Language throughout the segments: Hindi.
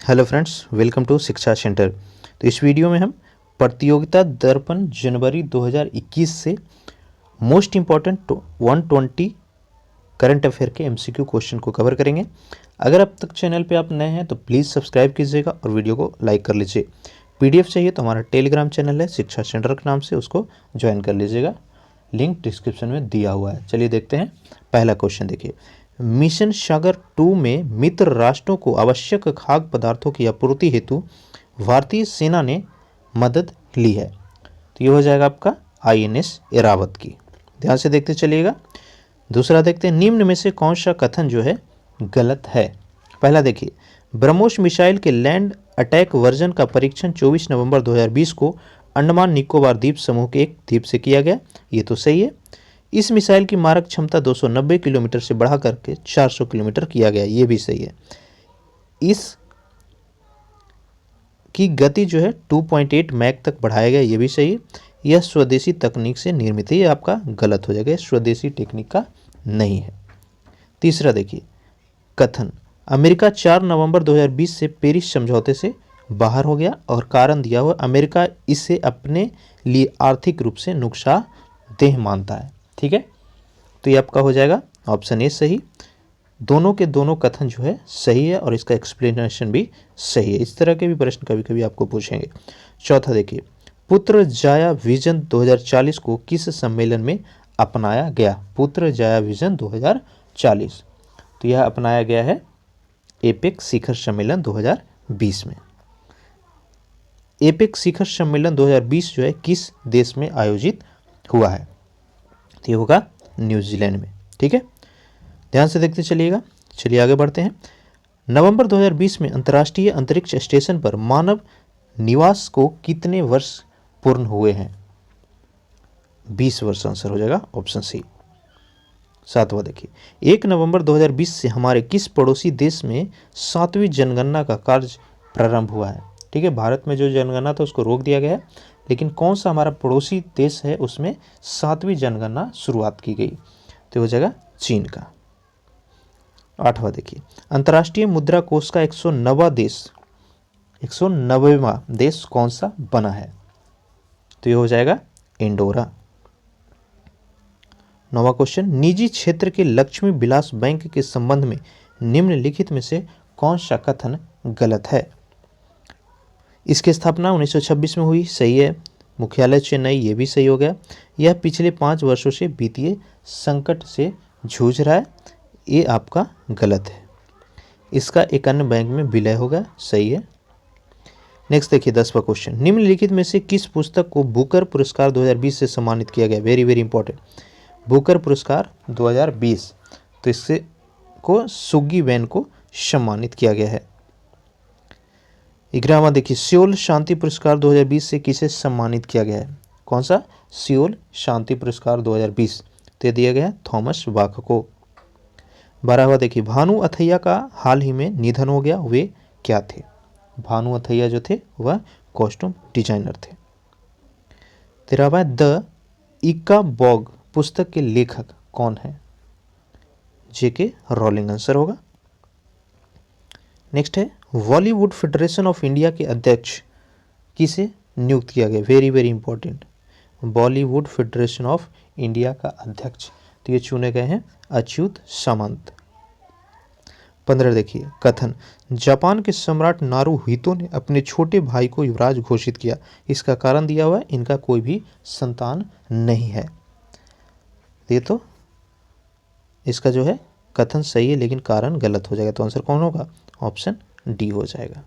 हेलो फ्रेंड्स, वेलकम टू शिक्षा सेंटर। तो इस वीडियो में हम प्रतियोगिता दर्पण जनवरी 2021 से मोस्ट इम्पॉर्टेंट 120 करंट अफेयर के एमसीक्यू क्वेश्चन को कवर करेंगे। अगर अब तक चैनल पे आप नए हैं तो प्लीज़ सब्सक्राइब कीजिएगा और वीडियो को लाइक कर लीजिए। पीडीएफ चाहिए तो हमारा टेलीग्राम चैनल है शिक्षा सेंटर के नाम से, उसको ज्वाइन कर लीजिएगा, लिंक डिस्क्रिप्शन में दिया हुआ है। चलिए देखते हैं। पहला क्वेश्चन देखिए, मिशन सागर 2 में मित्र राष्ट्रों को आवश्यक खाद्य पदार्थों की आपूर्ति हेतु भारतीय सेना ने मदद ली है। तो ये हो जाएगा आपका आईएनएस एरावत की। ध्यान से देखते चलिएगा। दूसरा देखते हैं, निम्न में से कौन सा कथन जो है गलत है। पहला देखिए, ब्रह्मोस मिसाइल के लैंड अटैक वर्जन का परीक्षण 24 नवंबर 2020 को अंडमान निकोबार द्वीप समूह के एक द्वीप से किया गया। ये तो सही है। इस मिसाइल की मारक क्षमता 290 किलोमीटर से बढ़ा करके 400 किलोमीटर किया गया। ये भी सही है। इस की गति जो है 2.8 मैक तक बढ़ाया गया। ये भी सही है। यह स्वदेशी तकनीक से निर्मित है। ये आपका गलत हो जाएगा, स्वदेशी टेक्निक का नहीं है। तीसरा देखिए, कथन अमेरिका 4 नवंबर 2020 से पेरिस समझौते से बाहर हो गया और कारण दिया हुआ अमेरिका इसे अपने लिए आर्थिक रूप से नुकसानदेह मानता है। ठीक है, तो ये आपका हो जाएगा ऑप्शन ए सही। दोनों के दोनों कथन जो है सही है और इसका एक्सप्लेनेशन भी सही है। इस तरह के भी प्रश्न कभी कभी आपको पूछेंगे। चौथा देखिए, पुत्र जाया विजन 2040 को किस सम्मेलन में अपनाया गया। पुत्र जाया विजन 2040, तो यह अपनाया गया है एपेक शिखर सम्मेलन 2020 में। एपेक शिखर सम्मेलन 2020 जो है किस देश में आयोजित हुआ है। तो ये होगा न्यूजीलैंड में। ठीक है, ध्यान से देखते चलिएगा। चलिए आगे बढ़ते हैं। नवंबर 2020 में अंतर्राष्ट्रीय अंतरिक्ष स्टेशन पर मानव निवास को कितने वर्ष पूर्ण हुए हैं। 20 वर्ष आंसर हो जाएगा ऑप्शन सी। सातवां देखिए, 1 नवंबर 2020 से हमारे किस पड़ोसी देश में 7वीं जनगणना का कार्य प्रारंभ हुआ है। ठीक है, भारत में जो जनगणना था उसको रोक दिया गया है, लेकिन कौन सा हमारा पड़ोसी देश है उसमें 7वीं जनगणना शुरुआत की गई। तो हो जाएगा चीन का। 8वां देखिए, अंतर्राष्ट्रीय मुद्रा कोष का 190वां देश कौन सा बना है। तो ये हो जाएगा इंडोरा। 9वां क्वेश्चन, निजी क्षेत्र के लक्ष्मी विलास बैंक के संबंध में निम्नलिखित में से कौन सा कथन गलत है। इसकी स्थापना 1926 में हुई। सही है। मुख्यालय चेन्नई, ये भी सही हो गया। यह पिछले 5 वर्षों से वित्तीय संकट से जूझ रहा है। ये आपका गलत है। इसका एक अन्य बैंक में विलय होगा। सही है। नेक्स्ट देखिए 10वां क्वेश्चन, निम्नलिखित में से किस पुस्तक को बुकर पुरस्कार 2020 से सम्मानित किया गया। वेरी वेरी इंपॉर्टेंट, बुकर पुरस्कार 2020, तो इससे को सुगी वैन को सम्मानित किया गया है। 11वां देखिए, सियोल शांति पुरस्कार 2020 से किसे सम्मानित किया गया है। कौन सा, सियोल शांति पुरस्कार 2020, तो दिया गया थॉमस बाख को। 12वां देखिए, भानु अथैया का हाल ही में निधन हो गया, वे क्या थे। भानु अथैया जो थे वह कॉस्ट्यूम डिजाइनर थे। 13वां, द इकाबॉग पुस्तक के लेखक कौन है। जेके रॉलिंग आंसर होगा। नेक्स्ट है, बॉलीवुड फेडरेशन ऑफ इंडिया के अध्यक्ष किसे नियुक्त किया गया। Very very important, Bollywood federation of India का अध्यक्ष, तो ये चुने गए हैं अच्युत सामंत। 15 देखिए, कथन जापान के सम्राट नारुहितो ने अपने छोटे भाई को युवराज घोषित किया। इसका कारण दिया हुआ है इनका कोई भी संतान नहीं है। ये तो इसका जो है कथन सही है लेकिन कारण गलत हो जाएगा। तो आंसर कौन होगा, ऑप्शन डी हो जाएगा।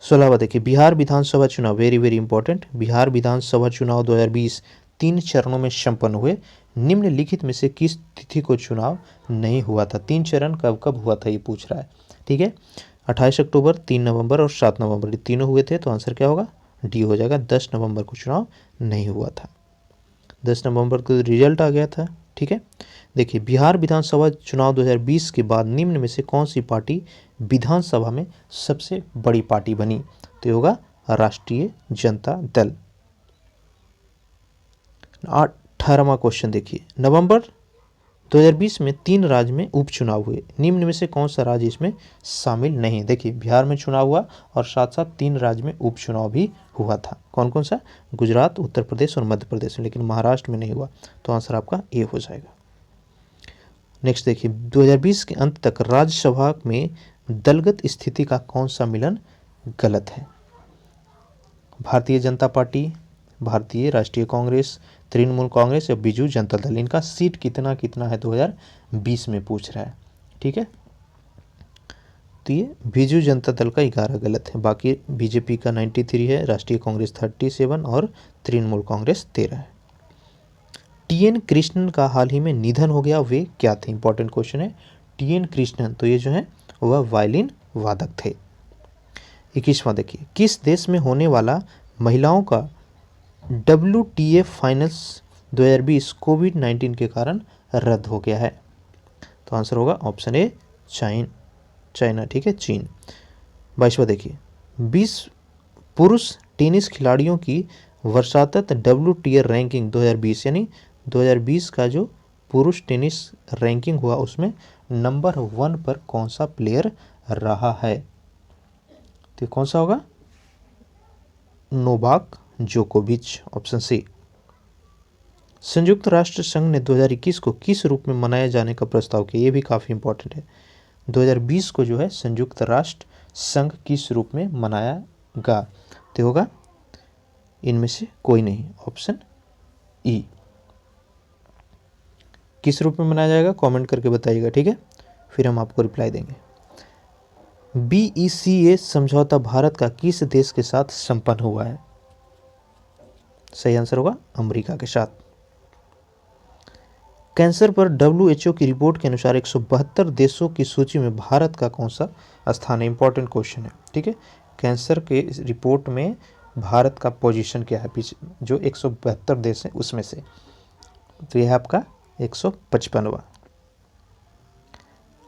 16वां देखिए, बिहार विधानसभा चुनाव, वेरी वेरी इंपॉर्टेंट, बिहार विधानसभा चुनाव 2020 3 चरणों में संपन्न हुए। निम्नलिखित में से किस तिथि को चुनाव नहीं हुआ था। 3 चरण कब कब हुआ था ये पूछ रहा है। ठीक है, 28 अक्टूबर, 3 नवंबर और 7 नवंबर, ये तीनों हुए थे। तो आंसर क्या होगा, डी हो जाएगा। 10 नवंबर को चुनाव नहीं हुआ था। 10 नवंबर को रिजल्ट आ गया था। ठीक है, देखिए, बिहार विधानसभा चुनाव 2020 के बाद निम्न में से कौन सी पार्टी विधानसभा में सबसे बड़ी पार्टी बनी। तो होगा राष्ट्रीय जनता दल। 18वां क्वेश्चन देखिए, नवंबर 2020 में 3 राज्य में उपचुनाव हुए, निम्न में से कौन सा राज्य इसमें शामिल नहीं है? देखिए बिहार में चुनाव हुआ और साथ साथ 3 राज्य में उपचुनाव भी हुआ था। कौन कौन सा? गुजरात, उत्तर प्रदेश और मध्य प्रदेश में, लेकिन महाराष्ट्र में नहीं हुआ। तो आंसर आपका ए हो जाएगा। नेक्स्ट देखिए, 2020 के अंत तक राज्यसभा में दलगत स्थिति का कौन सा मिलन गलत है? भारतीय जनता पार्टी, भारतीय राष्ट्रीय कांग्रेस, तृणमूल कांग्रेस या बीजू जनता दल। इनका सीट कितना कितना है 2020 में पूछ रहा है। ठीक है, तो ये बीजू जनता दल का 11 गलत है, बाकी बीजेपी का 93 है, राष्ट्रीय कांग्रेस 37 और तृणमूल कांग्रेस 13 है। टी.एन. कृष्णन का हाल ही में निधन हो गया, वे क्या थे? इंपॉर्टेंट क्वेश्चन है। टी.एन. कृष्णन, तो ये जो है वह वायलिन वादक थे। 21वां देखिए, किस देश में होने वाला महिलाओं का WTA फाइनल्स 2020 कोविड-19 के कारण रद्द हो गया है? तो आंसर होगा ऑप्शन ए चाइना। ठीक है, चीन। 22वां देखिए, 20 पुरुष टेनिस खिलाड़ियों की वर्षांत WTA रैंकिंग 2020 यानी 2020 का जो पुरुष टेनिस रैंकिंग हुआ उसमें नंबर 1 पर कौन सा प्लेयर रहा है? तो कौन सा होगा? नोवाक जोकोविच, ऑप्शन सी। संयुक्त राष्ट्र संघ ने 2021 को किस रूप में मनाए जाने का प्रस्ताव किया? ये भी काफ़ी इंपॉर्टेंट है। 2020 को जो है संयुक्त राष्ट्र संघ किस रूप में मनाएगा? तो होगा इनमें से कोई नहीं, ऑप्शन ई। किस रूप में मनाया जाएगा कमेंट करके बताइएगा, ठीक है, फिर हम आपको रिप्लाई देंगे। BECA समझौता भारत का किस देश के साथ संपन्न हुआ है? सही आंसर होगा अमेरिका के साथ। कैंसर पर WHO की रिपोर्ट के अनुसार 172 देशों की सूची में भारत का कौन सा स्थान है? इंपॉर्टेंट क्वेश्चन है। ठीक है, कैंसर के रिपोर्ट में भारत का पोजीशन क्या है? पीछे जो 172 देश हैं उसमें से, तो यह है आपका 155वां।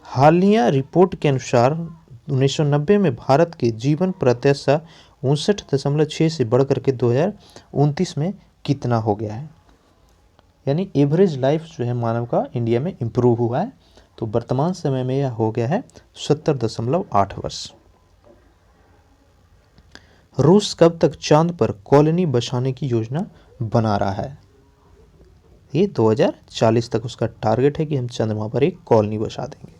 हालिया रिपोर्ट के अनुसार 1990 में भारत के जीवन प्रत्याशा 59.6 से बढ़कर के 2029 में कितना हो गया है? यानी एवरेज लाइफ जो है मानव का इंडिया में इम्प्रूव हुआ है, तो वर्तमान समय में यह हो गया है 70.8 वर्ष। रूस कब तक चांद पर कॉलोनी बसाने की योजना बना रहा है? ये 2040 तक उसका टारगेट है कि हम चंद्रमा पर एक कॉलोनी बसा देंगे।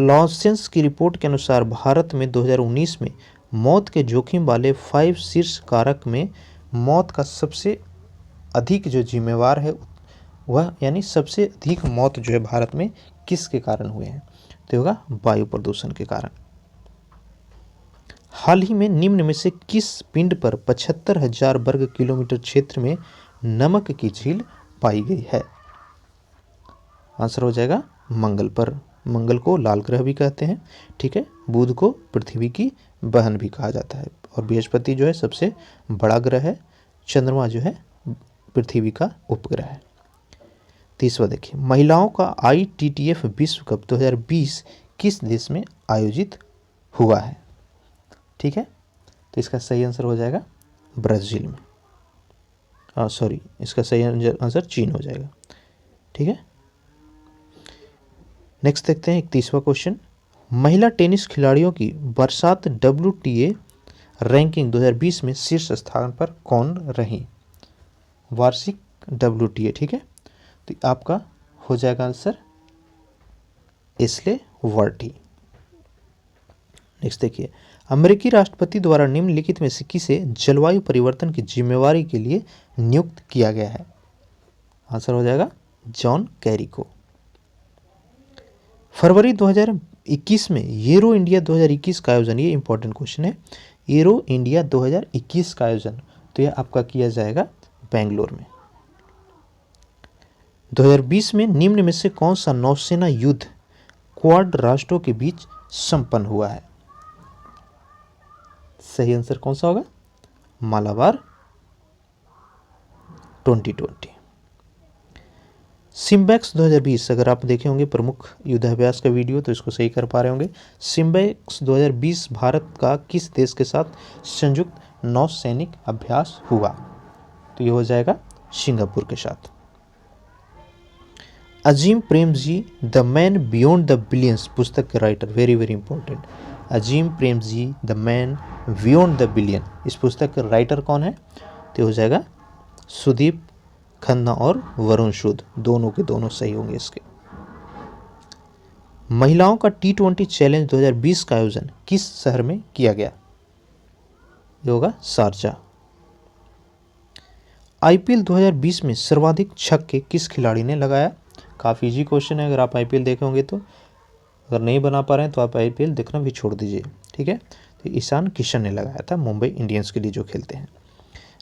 लॉसेंस की रिपोर्ट के अनुसार भारत में 2019 में मौत के जोखिम वाले 5 शीर्ष कारक में मौत का सबसे अधिक जो जिम्मेवार है वह, यानी सबसे अधिक मौत जो है भारत में किसके कारण हुए हैं? तो होगा वायु प्रदूषण के कारण। हाल ही में निम्न में से किस पिंड पर 75,000 वर्ग किलोमीटर क्षेत्र में नमक की झील पाई गई है? आंसर हो जाएगा मंगल पर। मंगल को लाल ग्रह भी कहते हैं। ठीक है, बुध को पृथ्वी की बहन भी कहा जाता है, और बृहस्पति जो है सबसे बड़ा ग्रह है, चंद्रमा जो है पृथ्वी का उपग्रह है। 30वां देखिए, महिलाओं का ITTF विश्व कप 2020 किस देश में आयोजित हुआ है? ठीक है, तो इसका सही आंसर हो जाएगा ब्राज़ील में। सॉरी, इसका सही आंसर चीन हो जाएगा। ठीक है, नेक्स्ट देखते हैं 31वां क्वेश्चन। महिला टेनिस खिलाड़ियों की बरसात WTA रैंकिंग 2020 में शीर्ष स्थान पर कौन रही? वार्षिक WTA। ठीक है, तो आपका हो जाएगा आंसर एशले वर्टी। नेक्स्ट देखिए, अमेरिकी राष्ट्रपति द्वारा निम्नलिखित में से किसे जलवायु परिवर्तन की जिम्मेवारी के लिए नियुक्त किया गया है? आंसर हो जाएगा जॉन कैरी को। फरवरी 2021 में एरो इंडिया 2021 का आयोजन, ये इंपॉर्टेंट क्वेश्चन है, एरो इंडिया 2021 का आयोजन तो यह आपका किया जाएगा बेंगलोर में। 2020 में निम्न में से कौन सा नौसेना युद्ध क्वाड राष्ट्रों के बीच संपन्न हुआ है? सही आंसर कौन सा होगा? मालाबार 2020। सिम्बैक्स 2020, अगर आप देखे होंगे प्रमुख युद्धाभ्यास का वीडियो तो इसको सही कर पा रहे होंगे। सिम्बैक्स 2020 भारत का किस देश के साथ संयुक्त नौसैनिक अभ्यास हुआ? तो ये हो जाएगा सिंगापुर के साथ। Azim Premji the man beyond the billions पुस्तक के writer, very very important. Azim Premji the man beyond the billion, इस पुस्तक के राइटर कौन है? तो हो जाएगा सुदीप खन्ना और वरुण सूद, दोनों के दोनों सही होंगे इसके। महिलाओं का T20 चैलेंज 2020 का आयोजन किस शहर में किया गया? ये होगा शारजा। IPL 2020 में सर्वाधिक छक्के किस खिलाड़ी ने लगाया? काफ़ी इजी क्वेश्चन है, अगर आप IPL देखे होंगे तो। अगर नहीं बना पा रहे हैं तो आप IPL देखना भी छोड़ दीजिए, ठीक है। तो ईशान किशन ने लगाया था, मुंबई इंडियंस के लिए जो खेलते हैं।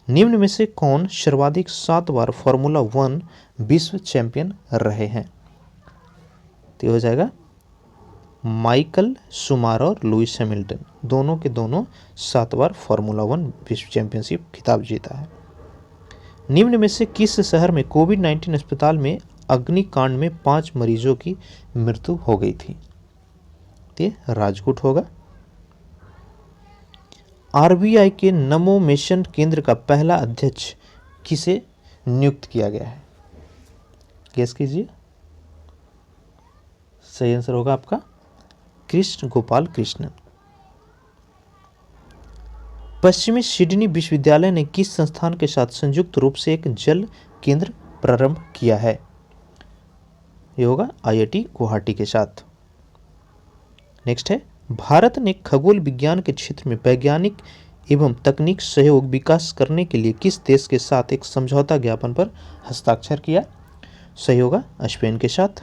निम्न में से कौन सर्वाधिक 7 बार फॉर्मूला 1 विश्व चैंपियन रहे हैं? तो हो जाएगा माइकल शुमार और लुइस हैमिल्टन, दोनों के दोनों 7 बार फॉर्मूला 1 विश्व चैंपियनशिप खिताब जीता है। निम्न में से किस शहर में कोविड-19 अस्पताल में अग्निकांड में 5 मरीजों की मृत्यु हो गई थी? ये राजकोट होगा। RBI के नमोमेशन केंद्र का पहला अध्यक्ष किसे नियुक्त किया गया है? गेस कीजिए। सही आंसर होगा आपका कृष्ण गोपाल कृष्णन। पश्चिमी सिडनी विश्वविद्यालय ने किस संस्थान के साथ संयुक्त रूप से एक जल केंद्र प्रारंभ किया है? ये होगा IIT गुवाहाटी के साथ। नेक्स्ट है, भारत ने खगोल विज्ञान के क्षेत्र में वैज्ञानिक एवं तकनीक सहयोग विकास करने के लिए किस देश के साथ एक समझौता ज्ञापन पर हस्ताक्षर किया? सही होगा स्पेन के साथ।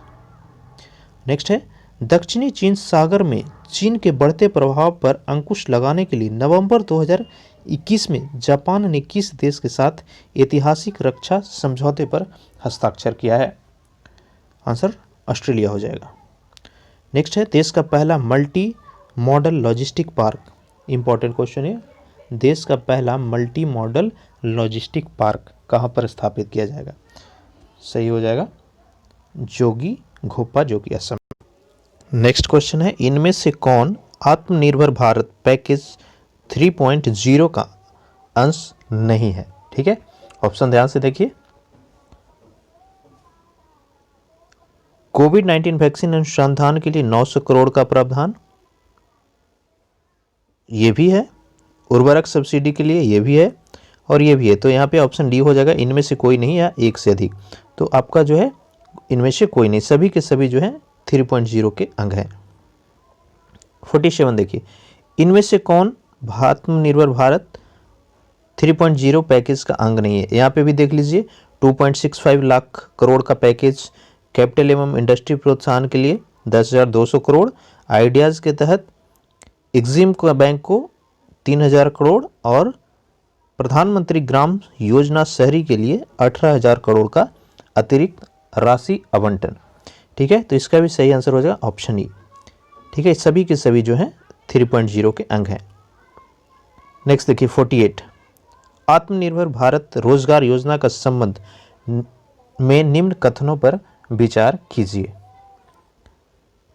नेक्स्ट है, दक्षिणी चीन सागर में चीन के बढ़ते प्रभाव पर अंकुश लगाने के लिए नवंबर 2021 में जापान ने किस देश के साथ ऐतिहासिक रक्षा समझौते पर हस्ताक्षर किया है? आंसर ऑस्ट्रेलिया हो जाएगा। नेक्स्ट है, देश का पहला multi modal logistic park, important question है, देश का पहला मल्टी मॉडल लॉजिस्टिक पार्क कहाँ पर स्थापित किया जाएगा? सही हो जाएगा जोगी घोपा, जो कि असम। नेक्स्ट क्वेश्चन है, इनमें से कौन आत्मनिर्भर भारत पैकेज 3.0 का अंश नहीं है? ठीक है, ऑप्शन ध्यान से देखिए। कोविड-19 वैक्सीन अनुसंधान के लिए 900 करोड़ का प्रावधान, ये भी है। उर्वरक सब्सिडी के लिए ये भी है और ये भी है। तो यहाँ पे ऑप्शन डी हो जाएगा, इनमें से कोई नहीं या एक से अधिक। तो आपका जो है इनमें से कोई नहीं, सभी के सभी जो है 3.0 के अंग हैं। 47 देखिए, इनमें से कौन आत्मनिर्भर भारत 3.0 पैकेज का अंग नहीं है? यहाँ पे भी देख लीजिए, 2.65 लाख करोड़ का पैकेज कैपिटल एवं इंडस्ट्री प्रोत्साहन के लिए 10,200 करोड़, आइडियाज़ के तहत एग्जिम बैंक को 3,000 करोड़ और प्रधानमंत्री ग्राम योजना शहरी के लिए 18,000 करोड़ का अतिरिक्त राशि आवंटन। ठीक है, तो इसका भी सही आंसर हो जाएगा ऑप्शन ई। ठीक है, सभी के सभी जो हैं 3.0 के अंग हैं। नेक्स्ट देखिए 48, आत्मनिर्भर भारत रोजगार योजना का संबंध में निम्न कथनों पर विचार कीजिए।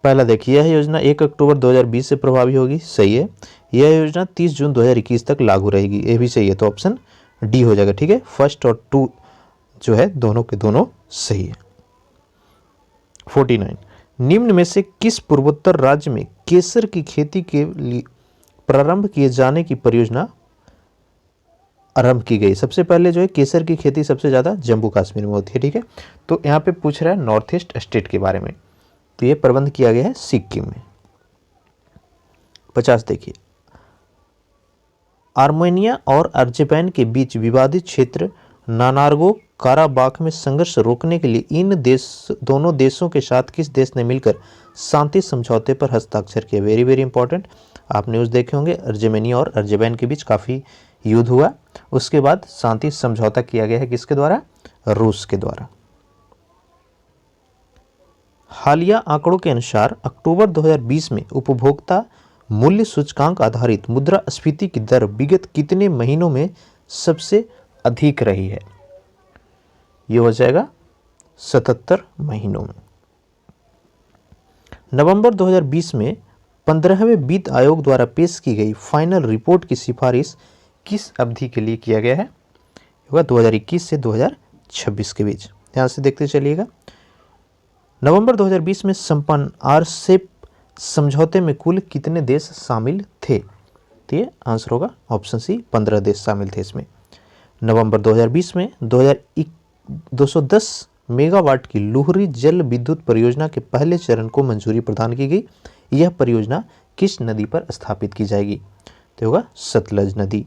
पहला देखिए, यह योजना 1 अक्टूबर 2020 से प्रभावी होगी, सही है। यह योजना 30 जून 2021 तक लागू रहेगी, ये भी सही है। तो ऑप्शन डी हो जाएगा। ठीक है, फर्स्ट और 2 जो है दोनों के दोनों सही है। 49, निम्न में से किस पूर्वोत्तर राज्य में केसर की खेती के लिए प्रारंभ किए जाने की परियोजना आरंभ की गई? सबसे पहले जो है केसर की खेती सबसे ज़्यादा जम्मू कश्मीर में होती है। ठीक है, तो यहाँ पे पूछ रहा है नॉर्थ ईस्ट स्टेट के बारे में, तो ये प्रबंध किया गया है सिक्किम में। 50 देखिए, आर्मेनिया और अजरबैजान के बीच विवादित क्षेत्र नागोर्नो काराबाख में संघर्ष रोकने के लिए इन दोनों देशों के साथ किस देश ने मिलकर शांति समझौते पर हस्ताक्षर किया? वेरी वेरी इंपॉर्टेंट, आप न्यूज़ देखे होंगे, आर्मेनिया और अजरबैजान के बीच काफ़ी युद्ध हुआ, उसके बाद शांति समझौता किया गया है किसके द्वारा? रूस के द्वारा। हालिया आंकड़ों के अनुसार अक्टूबर 2020 में उपभोक्ता मूल्य सूचकांक आधारित मुद्रास्फीति की दर विगत कितने महीनों में सबसे अधिक रही है? यह हो जाएगा 77 महीनों में। नवंबर 2020 में 15वें वित्त आयोग द्वारा पेश की गई फाइनल रिपोर्ट की सिफारिश किस अवधि के लिए किया गया है? होगा 2021 से 2026 के बीच। ध्यान से देखते चलिएगा। नवंबर 2020 में संपन्न आरसेप समझौते में कुल कितने देश शामिल थे? तो ये आंसर होगा ऑप्शन सी, 15 देश शामिल थे इसमें। नवंबर 2020 में 210 मेगावाट की लुहरी जल विद्युत परियोजना के पहले चरण को मंजूरी प्रदान की गई। यह परियोजना किस नदी पर स्थापित की जाएगी? तो होगा सतलज नदी।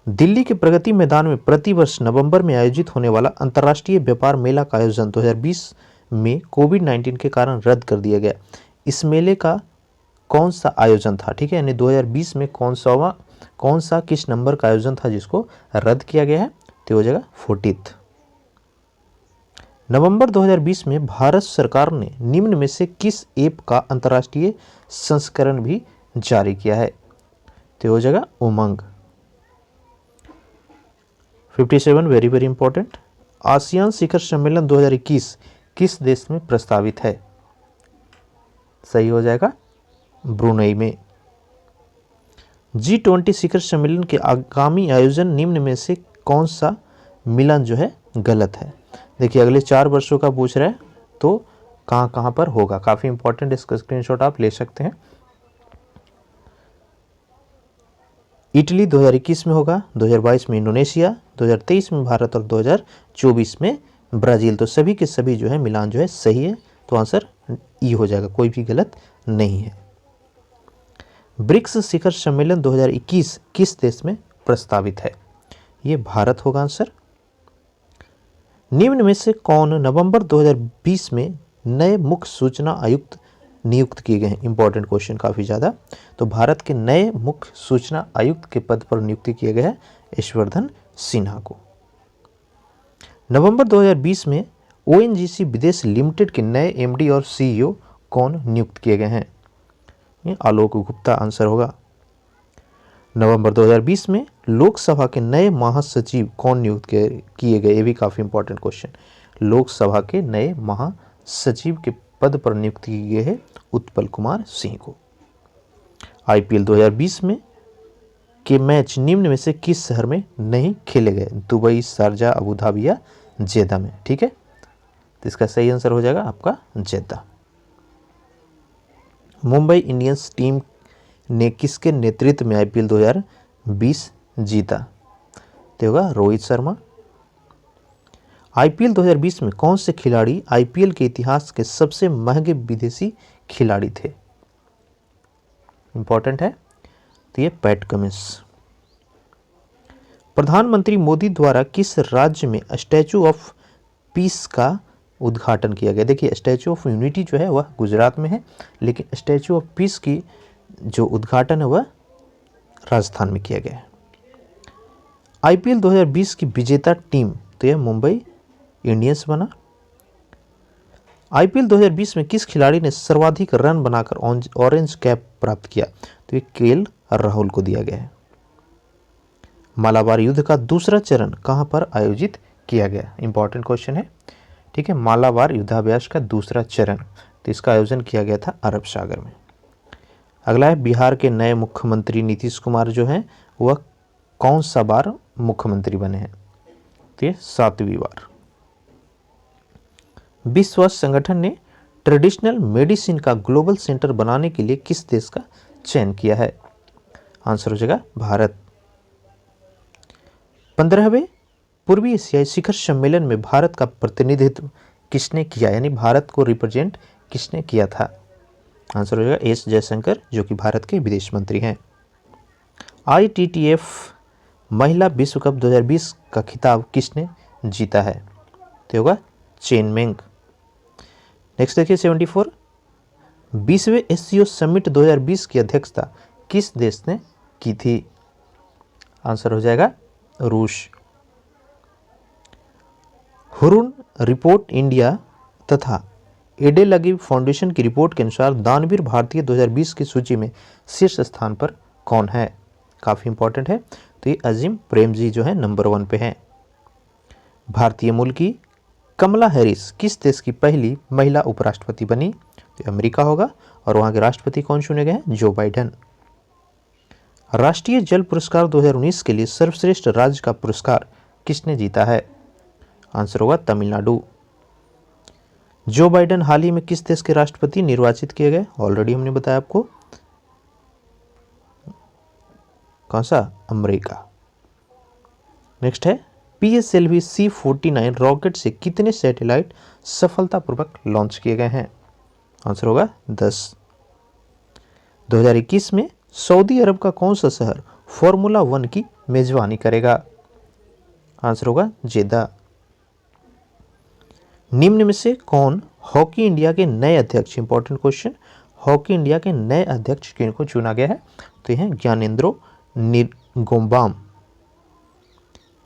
दिल्ली के प्रगति मैदान में प्रतिवर्ष नवंबर में आयोजित होने वाला अंतर्राष्ट्रीय व्यापार मेला का आयोजन 2020 में कोविड-19 के कारण रद्द कर दिया गया। इस मेले का कौन सा आयोजन था? ठीक है, यानी 2020 में कौन सा किस नंबर का आयोजन था जिसको रद्द किया गया है? तो हो जाएगा 40th। नवंबर 2020 में भारत सरकार ने निम्न में से किस ऐप का अंतर्राष्ट्रीय संस्करण भी जारी किया है? तो हो जाएगा उमंग। 57 वेरी वेरी इंपॉर्टेंट। आसियान शिखर सम्मेलन 2021 किस देश में प्रस्तावित है? सही हो जाएगा ब्रुनेई में। G20 शिखर सम्मेलन के आगामी आयोजन निम्न में से कौन सा मिलन जो है गलत है? देखिए अगले 4 वर्षों का पूछ रहा है तो कहाँ कहाँ पर होगा, काफ़ी इंपॉर्टेंट, इसका स्क्रीनशॉट आप ले सकते हैं। इटली 2021 में होगा, 2022 में इंडोनेशिया, 2023 में भारत और 2024 में ब्राज़ील। तो सभी के सभी जो है मिलान जो है सही है, तो आंसर ई हो जाएगा, कोई भी गलत नहीं है। ब्रिक्स शिखर सम्मेलन 2021 किस देश में प्रस्तावित है? ये भारत होगा आंसर। निम्न में से कौन नवंबर 2020 में नए मुख्य सूचना आयुक्त नियुक्त किए गए हैं? इंपॉर्टेंट क्वेश्चन काफ़ी ज़्यादा। तो भारत के नए मुख्य सूचना आयुक्त के पद पर नियुक्ति किया गया है यशवर्धन सिन्हा को। नवंबर 2020 में ONGC विदेश लिमिटेड के नए MD और CEO कौन नियुक्त किए गए हैं? ये आलोक गुप्ता आंसर होगा। नवंबर 2020 में लोकसभा के नए महासचिव कौन नियुक्त किए गए? ये भी काफ़ी इंपॉर्टेंट क्वेश्चन। लोकसभा के नए महासचिव के पद पर नियुक्ति की गई है उत्पल कुमार सिंह को। IPL 2020 में के मैच निम्न में से किस शहर में नहीं खेले गए? दुबई, शारजा, अबू धाबी या जेद्दा में? ठीक है, तो इसका सही आंसर हो जाएगा आपका जेद्दा। मुंबई इंडियंस टीम ने किसके नेतृत्व में IPL 2020 जीता? तो होगा रोहित शर्मा। IPL 2020 में कौन से खिलाड़ी IPL के इतिहास के सबसे महंगे विदेशी खिलाड़ी थे? इंपॉर्टेंट है, तो ये पैट कमिंस। प्रधानमंत्री मोदी द्वारा किस राज्य में स्टैचू ऑफ पीस का उद्घाटन किया गया? देखिए स्टैचू ऑफ यूनिटी जो है वह गुजरात में है, लेकिन स्टैचू ऑफ पीस की जो उद्घाटन है वह राजस्थान में किया गया है। IPL 2020 की विजेता टीम तो यह मुंबई इंडियंस बना। IPL 2020 में किस खिलाड़ी ने सर्वाधिक रन बनाकर ऑरेंज कैप प्राप्त किया? तो ये KL राहुल को दिया गया है। मालाबार युद्ध का दूसरा चरण कहां पर आयोजित किया गया? इंपॉर्टेंट क्वेश्चन है, ठीक है। मालाबार युद्धाभ्यास का दूसरा चरण, तो इसका आयोजन किया गया था अरब सागर में। अगला है बिहार के नए मुख्यमंत्री नीतीश कुमार जो हैं वह कौन सा बार मुख्यमंत्री बने हैं? तो ये 7वीं बार। विश्व स्वास्थ्य संगठन ने ट्रेडिशनल मेडिसिन का ग्लोबल सेंटर बनाने के लिए किस देश का चयन किया है? आंसर हो जाएगा भारत। 15वें पूर्वी एशियाई शिखर सम्मेलन में भारत का प्रतिनिधित्व किसने किया, यानी भारत को रिप्रेजेंट किसने किया था? आंसर हो जाएगा एस जयशंकर जो कि भारत के विदेश मंत्री हैं। ITTF महिला विश्व कप 2020 का खिताब किसने जीता है? तो होगा चेन मेंग। नेक्स्ट देखिए 74, 20वें SCO समिट 2020 की अध्यक्षता किस देश ने की थी? आंसर हो जाएगा रूस। हुरुन रिपोर्ट इंडिया तथा एडेलगी फाउंडेशन की रिपोर्ट के अनुसार दानवीर भारतीय 2020 की सूची में शीर्ष स्थान पर कौन है? काफ़ी इंपॉर्टेंट है, तो ये अजीम प्रेमजी जो है नंबर 1 पे हैं। भारतीय मूल की कमला हैरिस किस देश की पहली महिला उपराष्ट्रपति बनी? तो अमेरिका होगा, और वहाँ के राष्ट्रपति कौन चुने गए हैं? Joe Biden. राष्ट्रीय जल पुरस्कार 2019 के लिए सर्वश्रेष्ठ राज्य का पुरस्कार किसने जीता है? आंसर होगा तमिलनाडु। जो बाइडेन हाल ही में किस देश के राष्ट्रपति निर्वाचित किए गए? ऑलरेडी हमने बताया आपको, कौन सा? अमेरिका। नेक्स्ट है PSLV C-49 रॉकेट से कितने सैटेलाइट सफलतापूर्वक लॉन्च किए गए हैं? आंसर होगा 10। 2021 में सऊदी अरब का कौन सा शहर फॉर्मूला 1 की मेजबानी करेगा? आंसर होगा जेद्दा। निम्न में से कौन हॉकी इंडिया के नए अध्यक्ष? इंपॉर्टेंट क्वेश्चन, हॉकी इंडिया के नए अध्यक्ष किनको चुना गया है? तो यह ज्ञानेंद्रो निंगोमबाम।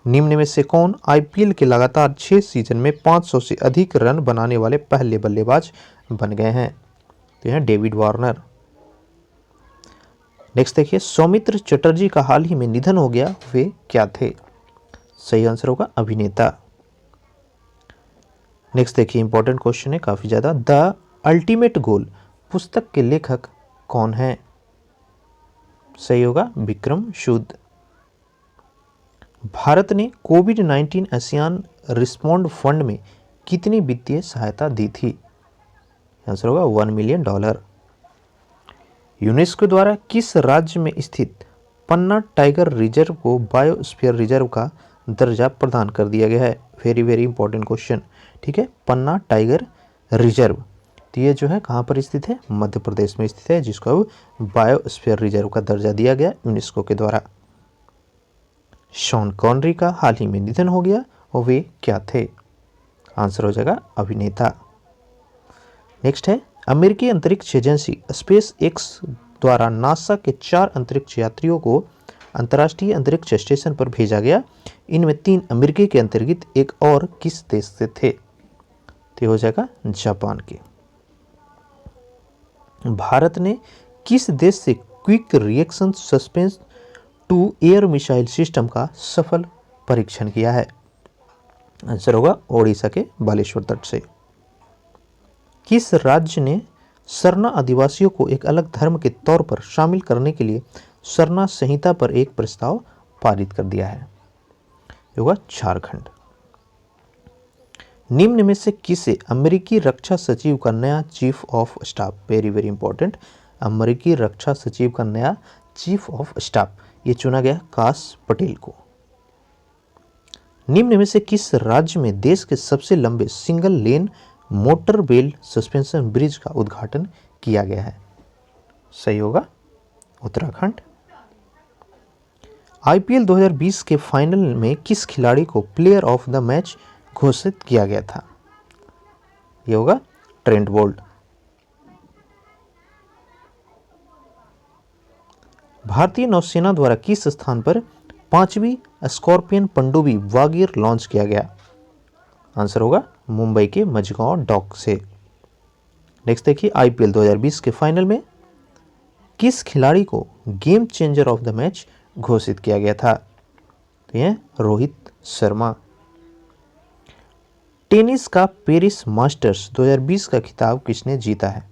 निम्न में से कौन IPL के लगातार 6 सीजन में 500 से अधिक रन बनाने वाले पहले बल्लेबाज बन गए हैं? तो यह डेविड वार्नर। नेक्स्ट देखिए, सौमित्र चटर्जी का हाल ही में निधन हो गया, वे क्या थे? सही आंसर होगा अभिनेता। नेक्स्ट देखिए, इंपॉर्टेंट क्वेश्चन है काफी ज्यादा। द अल्टीमेट गोल पुस्तक के लेखक कौन है? सही होगा विक्रम शुद्ध। भारत ने कोविड-19 आसियान रिस्पॉन्ड फंड में कितनी वित्तीय सहायता दी थी? आंसर होगा $1 मिलियन। यूनेस्को द्वारा किस राज्य में स्थित पन्ना टाइगर रिजर्व को बायोस्फीयर रिजर्व का दर्जा प्रदान कर दिया गया है? वेरी वेरी इंपॉर्टेंट क्वेश्चन, ठीक है। पन्ना टाइगर रिजर्व, तो ये जो है कहाँ पर स्थित है? मध्य प्रदेश में स्थित है, जिसको अब बायोस्फीयर रिजर्व का दर्जा दिया गया यूनेस्को के द्वारा। शॉन कॉनरी का हाल ही में निधन हो गया और वे क्या थे? आंसर हो जाएगा अभिनेता। नेक्स्ट है, अमेरिकी अंतरिक्ष एजेंसी स्पेस एक्स द्वारा नासा के 4 अंतरिक्ष यात्रियों को अंतर्राष्ट्रीय अंतरिक्ष स्टेशन पर भेजा गया। इनमें 3 अमेरिकी के अंतर्गत एक और किस देश से थे? तो हो जाएगा जापान के। भारत ने किस देश से quick reaction surface to air missile system का सफल परीक्षण किया है? आंसर होगा ओडिशा के बालेश्वर तट से। किस राज्य ने सरना आदिवासियों को एक अलग धर्म के तौर पर शामिल करने के लिए सरना संहिता पर एक प्रस्ताव पारित कर दिया है? होगा झारखंड। निम्न में से किसे अमेरिकी रक्षा सचिव का नया chief of staff? Very very important, अमेरिकी रक्षा सचिव का नया चीफ ऑफ स्टाफ ये चुना गया काश पटेल को। निम्न में से किस राज्य में देश के सबसे लंबे single lane motorable suspension bridge का उद्घाटन किया गया है? सही होगा उत्तराखंड। IPL 2020 के फाइनल में किस खिलाड़ी को प्लेयर ऑफ द मैच घोषित किया गया था? यह होगा ट्रेंट बोल्ट। भारतीय नौसेना द्वारा किस स्थान पर 5वीं स्कॉर्पियन पनडुब्बी वागीर लॉन्च किया गया? आंसर होगा मुंबई के मझगांव डॉक से। नेक्स्ट देखिए, IPL 2020 के फाइनल में किस खिलाड़ी को game changer of the match घोषित किया गया था? तो यह रोहित शर्मा। टेनिस का पेरिस मास्टर्स 2020 का खिताब किसने जीता है?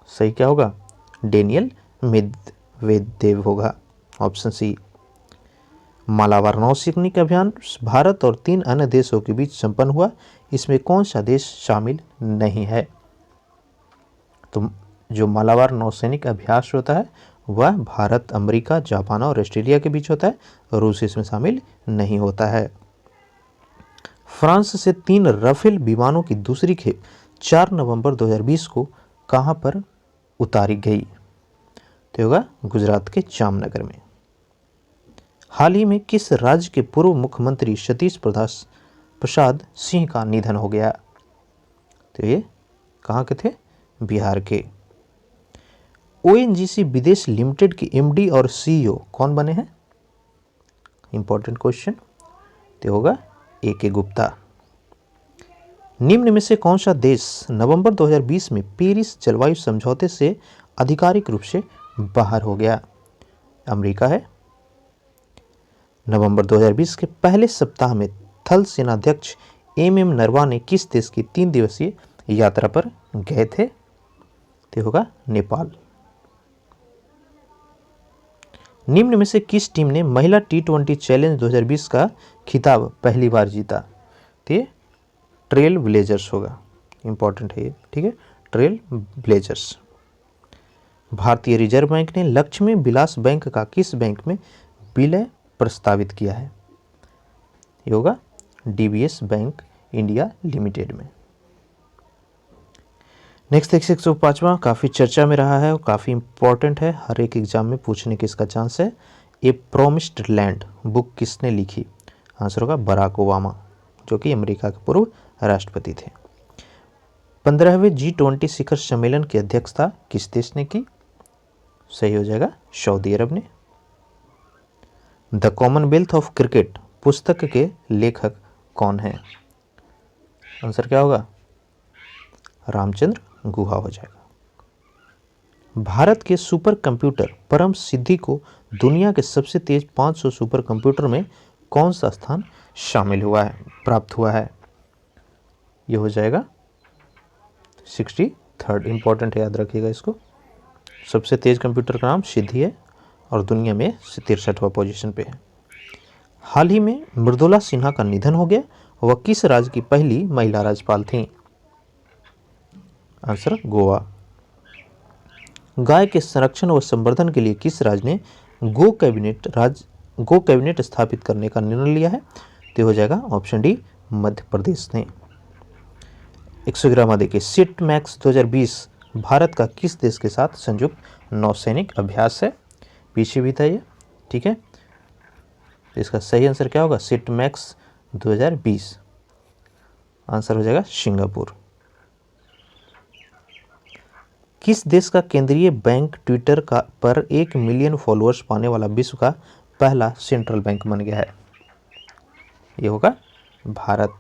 सही क्या होगा? डेनियल मेदवेदेव होगा, ऑप्शन सी। मालाबार नौसैनिक अभियान भारत और 3 अन्य देशों के बीच संपन्न हुआ, इसमें कौन सा देश शामिल नहीं है? तो जो मालाबार नौसैनिक अभ्यास होता है वह भारत, अमेरिका, जापान और ऑस्ट्रेलिया के बीच होता है, रूस इसमें शामिल नहीं होता है। फ्रांस से 3 राफेल विमानों की दूसरी खेप 4 नवंबर 2020 को कहां पर उतारी गई? तो होगा गुजरात के जामनगर में। हाल ही में किस राज्य के पूर्व मुख्यमंत्री सतीश प्रसाद सिंह का निधन हो गया? तो ये कहाँ के थे? बिहार के। ONGC विदेश लिमिटेड के MD और CEO कौन बने हैं? इंपॉर्टेंट क्वेश्चन, तो होगा AK गुप्ता। निम्न में से कौन सा देश नवंबर 2020 में पेरिस जलवायु समझौते से आधिकारिक रूप से बाहर हो गया? अमेरिका है। नवंबर 2020 के पहले सप्ताह में थल सेनाध्यक्ष MM नरवणे किस देश की 3 दिवसीय यात्रा पर गए थे? तो होगा नेपाल। निम्न में से किस टीम ने महिला T20 चैलेंज 2020 का खिताब पहली बार जीता? तो ये ट्रेल ब्लेजर्स होगा, इंपॉर्टेंट है ये, ठीक है, ट्रेल ब्लेजर्स। भारतीय रिजर्व बैंक ने लक्ष्मी विलास बैंक का किस बैंक में विलय प्रस्तावित किया है? ये होगा डीबीएस बैंक इंडिया लिमिटेड में। नेक्स्ट देखिए 105वां, काफ़ी चर्चा में रहा है और काफ़ी इंपॉर्टेंट है, हर एक एग्जाम में पूछने की इसका चांस है। ए प्रोमिस्ड लैंड बुक किसने लिखी? आंसर होगा बराक ओबामा, जो कि अमेरिका के पूर्व राष्ट्रपति थे। 15वें G20 शिखर सम्मेलन की अध्यक्षता किस देश ने की? सही हो जाएगा सऊदी अरब ने। द कॉमनवेल्थ ऑफ क्रिकेट पुस्तक के लेखक कौन हैं? आंसर क्या होगा? रामचंद्र गुहा हो जाएगा। भारत के सुपर कंप्यूटर परम सिद्धि को दुनिया के सबसे तेज 500 सुपर कंप्यूटर में कौन सा स्थान शामिल हुआ है, प्राप्त हुआ है? ये हो जाएगा 63rd। इंपॉर्टेंट है, याद रखिएगा इसको। सबसे तेज कंप्यूटर का नाम सिद्धि है और दुनिया में 63वां पोजीशन पे है। हाल ही में मृदुला सिन्हा का निधन हो गया, वह किस राज्य की पहली महिला राज्यपाल थीं? आंसर गोवा। गाय के संरक्षण व संवर्धन के लिए किस राज्य ने गो कैबिनेट स्थापित करने का निर्णय लिया है? तो हो जाएगा ऑप्शन डी, मध्य प्रदेश ने। 111वां देखिए, सिट मैक्स 2020 भारत का किस देश के साथ संयुक्त नौसैनिक अभ्यास है? पीछे भी था ये, ठीक है। तो इसका सही आंसर क्या होगा? Seat max 2020। आंसर हो जाएगा सिंगापुर। किस देश का केंद्रीय बैंक ट्विटर का पर 1 मिलियन फॉलोअर्स पाने वाला विश्व का पहला सेंट्रल बैंक बन गया है? ये होगा भारत।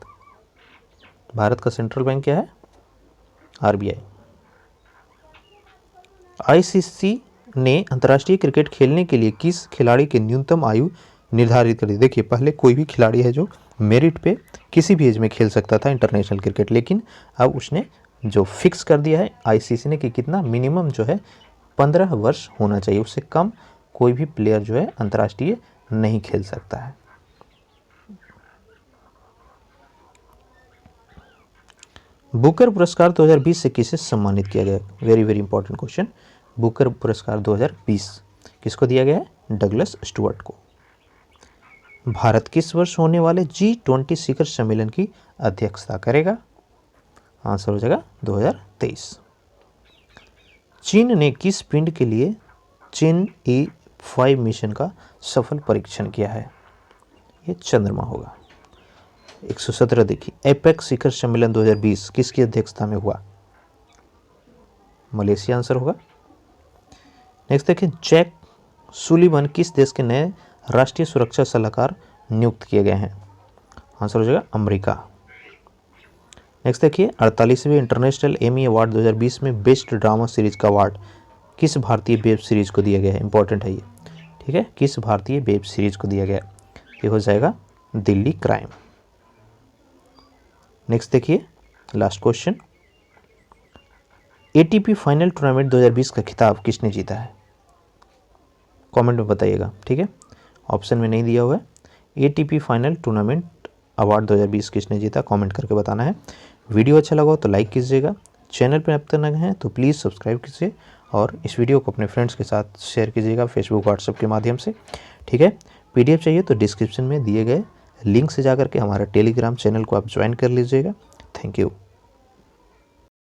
भारत का सेंट्रल बैंक क्या है? आरबीआई। आईसीसी ने अंतर्राष्ट्रीय क्रिकेट खेलने के लिए किस खिलाड़ी की न्यूनतम आयु निर्धारित कर दी? देखिए, पहले कोई भी खिलाड़ी है जो मेरिट पे किसी भी एज में खेल सकता था इंटरनेशनल क्रिकेट, लेकिन अब उसने जो फिक्स कर दिया है आईसीसी ने कि कितना मिनिमम जो है 15 वर्ष होना चाहिए, उससे कम कोई भी प्लेयर जो है अंतर्राष्ट्रीय नहीं खेल सकता है। बुकर पुरस्कार 2020 से किसे सम्मानित किया गया? Very very important question. Booker पुरस्कार 2020 किसको दिया गया है? डगलस स्टुअर्ट को। भारत किस वर्ष होने वाले G20 शिखर सम्मेलन की अध्यक्षता करेगा? आंसर हो जाएगा 2023। चीन ने किस पिंड के लिए Chang'e-5 मिशन का सफल परीक्षण किया है? ये चंद्रमा होगा। 117 देखिए, एपेक्स शिखर सम्मेलन 2020 किसकी अध्यक्षता में हुआ? मलेशिया आंसर होगा। नेक्स्ट देखिए, जैक सुलिवन किस देश के नए राष्ट्रीय सुरक्षा सलाहकार नियुक्त किए गए हैं? आंसर हो जाएगा अमेरिका। नेक्स्ट देखिए, 48वें इंटरनेशनल एमी अवार्ड 2020 में बेस्ट ड्रामा सीरीज का अवार्ड किस भारतीय वेब सीरीज को दिया गया है? इंपॉर्टेंट है ये, ठीक है, किस भारतीय वेब सीरीज को दिया गया? ये हो जाएगा दिल्ली क्राइम। नेक्स्ट देखिए, last question, ATP final tournament 2020 का खिताब किसने जीता है? कमेंट में बताइएगा, ठीक है, ऑप्शन में नहीं दिया हुआ है। एटीपी फाइनल टूर्नामेंट अवार्ड 2020 किसने जीता? कमेंट करके बताना है। वीडियो अच्छा लगा हो तो लाइक कीजिएगा, चैनल पर अब तक नए हैं तो प्लीज़ सब्सक्राइब कीजिए और इस वीडियो को अपने फ्रेंड्स के साथ शेयर कीजिएगा फेसबुक व्हाट्सएप के माध्यम से, ठीक है। पीडीएफ चाहिए तो डिस्क्रिप्शन में दिए गए लिंक से जाकर के हमारा टेलीग्राम चैनल को आप ज्वाइन कर लीजिएगा। Thank you.